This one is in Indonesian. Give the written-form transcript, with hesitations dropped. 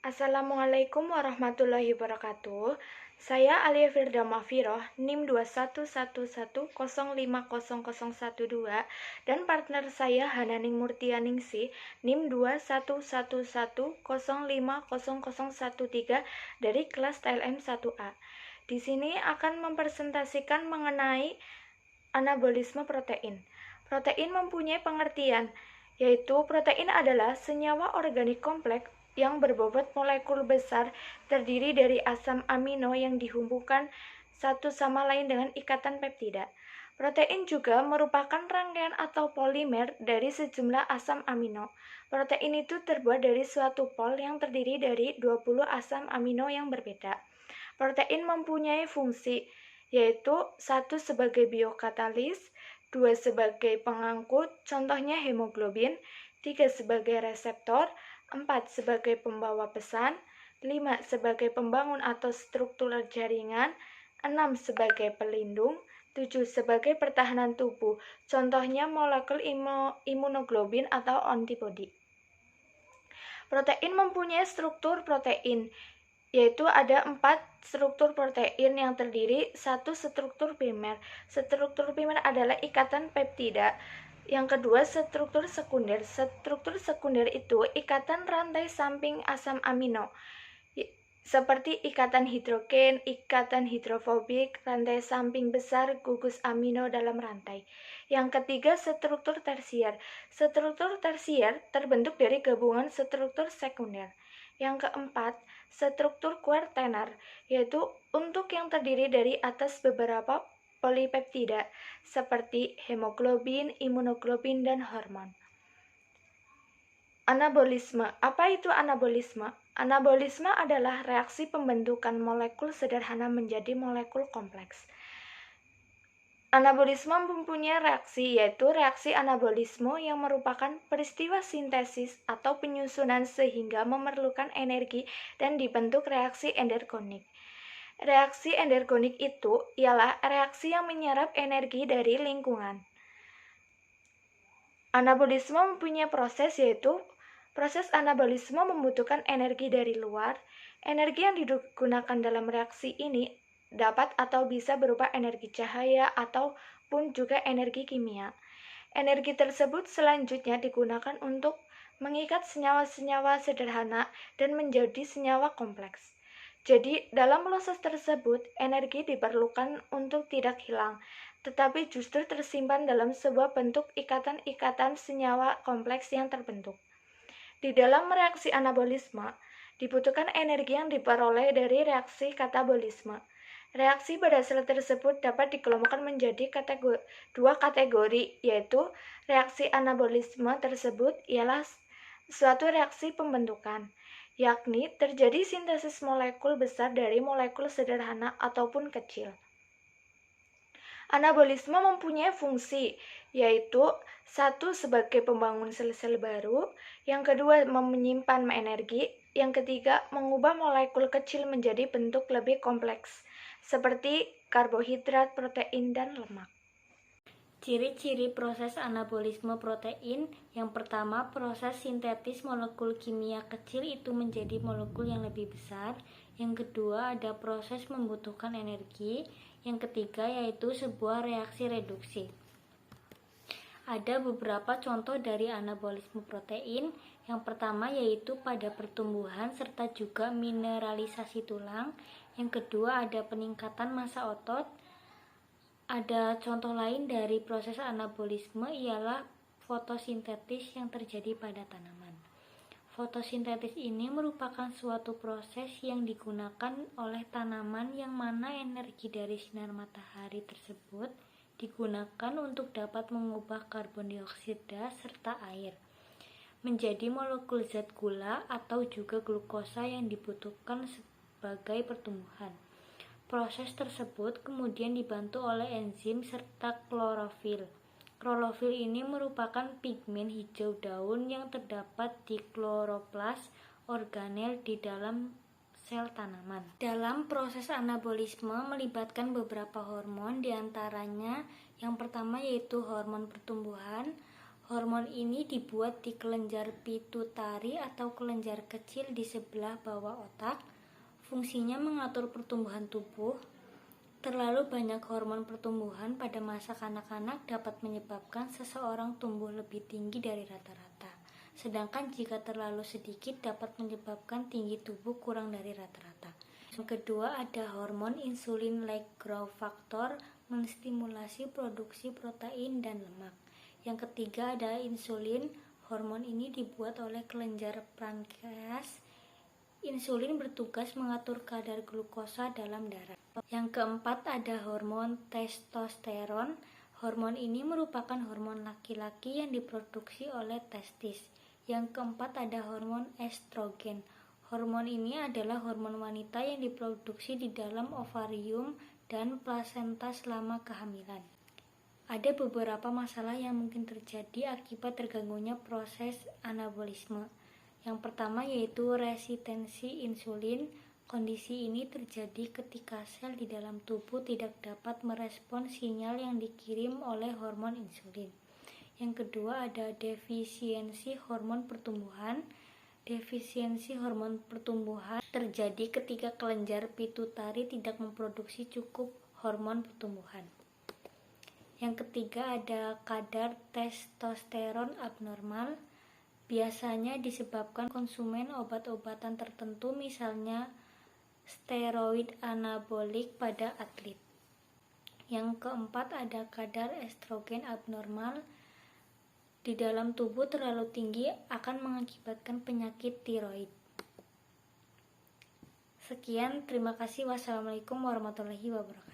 Assalamualaikum warahmatullahi wabarakatuh. Saya Alia Firda Mafiroh, NIM 21110500012 dan partner saya Hananing Murtianingsih, NIM 21110500013 dari kelas TLM 1A. Di sini akan mempresentasikan mengenai anabolisme protein. Protein mempunyai pengertian, yaitu protein adalah senyawa organik kompleks yang berbobot molekul besar terdiri dari asam amino yang dihubungkan satu sama lain dengan ikatan peptida. Protein juga merupakan rangkaian atau polimer dari sejumlah asam amino. Protein itu terbuat dari suatu pol yang terdiri dari 20 asam amino yang berbeda. Protein mempunyai fungsi, yaitu 1 sebagai biokatalis, 2 sebagai pengangkut, contohnya hemoglobin, 3 sebagai reseptor, 4 sebagai pembawa pesan, 5 sebagai pembangun atau struktur jaringan, 6 sebagai pelindung, 7 sebagai pertahanan tubuh, contohnya molekul imunoglobin atau antibodi. Protein mempunyai struktur protein, yaitu ada 4 struktur protein yang terdiri 1 struktur primer. Struktur primer adalah ikatan peptida. Yang kedua, struktur sekunder. Struktur sekunder itu ikatan rantai samping asam amino, seperti ikatan hidrogen, ikatan hidrofobik, rantai samping besar, gugus amino dalam rantai. Yang ketiga, struktur tersier. Struktur tersier terbentuk dari gabungan struktur sekunder. Yang keempat, struktur kuartener, yaitu untuk yang terdiri dari atas beberapa polipeptida, seperti hemoglobin, imunoglobin, dan hormon. Anabolisme. Apa itu anabolisme? Anabolisme adalah reaksi pembentukan molekul sederhana menjadi molekul kompleks. Anabolisme mempunyai reaksi, yaitu reaksi anabolisme yang merupakan peristiwa sintesis atau penyusunan sehingga memerlukan energi dan dibentuk reaksi endergonik. Reaksi endergonik itu ialah reaksi yang menyerap energi dari lingkungan. Anabolisme mempunyai proses, yaitu proses anabolisme membutuhkan energi dari luar. Energi yang digunakan dalam reaksi ini dapat atau bisa berupa energi cahaya ataupun juga energi kimia. Energi tersebut selanjutnya digunakan untuk mengikat senyawa-senyawa sederhana dan menjadi senyawa kompleks. Jadi, dalam proses tersebut, energi diperlukan untuk tidak hilang, tetapi justru tersimpan dalam sebuah bentuk ikatan-ikatan senyawa kompleks yang terbentuk. Di dalam reaksi anabolisme, dibutuhkan energi yang diperoleh dari reaksi katabolisme. Reaksi pada sel tersebut dapat dikelompokkan menjadi dua kategori, yaitu reaksi anabolisme tersebut ialah suatu reaksi pembentukan, yakni terjadi sintesis molekul besar dari molekul sederhana ataupun kecil. Anabolisme mempunyai fungsi, yaitu 1 sebagai pembangun sel-sel baru, yang kedua menyimpan energi, yang ketiga mengubah molekul kecil menjadi bentuk lebih kompleks, seperti karbohidrat, protein, dan lemak. Ciri-ciri proses anabolisme protein. Yang pertama, proses sintetis molekul kimia kecil itu menjadi molekul yang lebih besar. Yang kedua, ada proses membutuhkan energi. Yang ketiga, yaitu sebuah reaksi reduksi. Ada beberapa contoh dari anabolisme protein. Yang pertama yaitu pada pertumbuhan serta juga mineralisasi tulang. Yang kedua, ada peningkatan massa otot. Ada contoh lain dari proses anabolisme ialah fotosintesis yang terjadi pada tanaman. Fotosintesis ini merupakan suatu proses yang digunakan oleh tanaman yang mana energi dari sinar matahari tersebut digunakan untuk dapat mengubah karbon dioksida serta air menjadi molekul zat gula atau juga glukosa yang dibutuhkan sebagai pertumbuhan. Proses tersebut kemudian dibantu oleh enzim serta klorofil. Klorofil ini merupakan pigmen hijau daun yang terdapat di kloroplas organel di dalam sel tanaman. Dalam proses anabolisme melibatkan beberapa hormon, diantaranya yang pertama yaitu hormon pertumbuhan. Hormon ini dibuat di kelenjar pituitari atau kelenjar kecil di sebelah bawah otak. Fungsinya mengatur pertumbuhan tubuh. Terlalu banyak hormon pertumbuhan pada masa kanak-kanak dapat menyebabkan seseorang tumbuh lebih tinggi dari rata-rata. Sedangkan jika terlalu sedikit dapat menyebabkan tinggi tubuh kurang dari rata-rata. Yang kedua ada hormon insulin-like growth factor menstimulasi produksi protein dan lemak. Yang ketiga ada insulin. Hormon ini dibuat oleh kelenjar pankreas. Insulin bertugas mengatur kadar glukosa dalam darah. Yang keempat ada hormon testosteron. Hormon ini merupakan hormon laki-laki yang diproduksi oleh testis. Yang keempat ada hormon estrogen. Hormon ini adalah hormon wanita yang diproduksi di dalam ovarium dan plasenta selama kehamilan. Ada beberapa masalah yang mungkin terjadi akibat terganggunya proses anabolisme. Yang pertama yaitu resistensi insulin. Kondisi ini terjadi ketika sel di dalam tubuh tidak dapat merespons sinyal yang dikirim oleh hormon insulin. Yang kedua ada defisiensi hormon pertumbuhan. Defisiensi hormon pertumbuhan terjadi ketika kelenjar pituitari tidak memproduksi cukup hormon pertumbuhan. Yang ketiga ada kadar testosteron abnormal. Biasanya disebabkan konsumen obat-obatan tertentu, misalnya steroid anabolik pada atlet. Yang keempat ada kadar estrogen abnormal. Di dalam tubuh terlalu tinggi akan mengakibatkan penyakit tiroid. Sekian, terima kasih. Wassalamualaikum warahmatullahi wabarakatuh.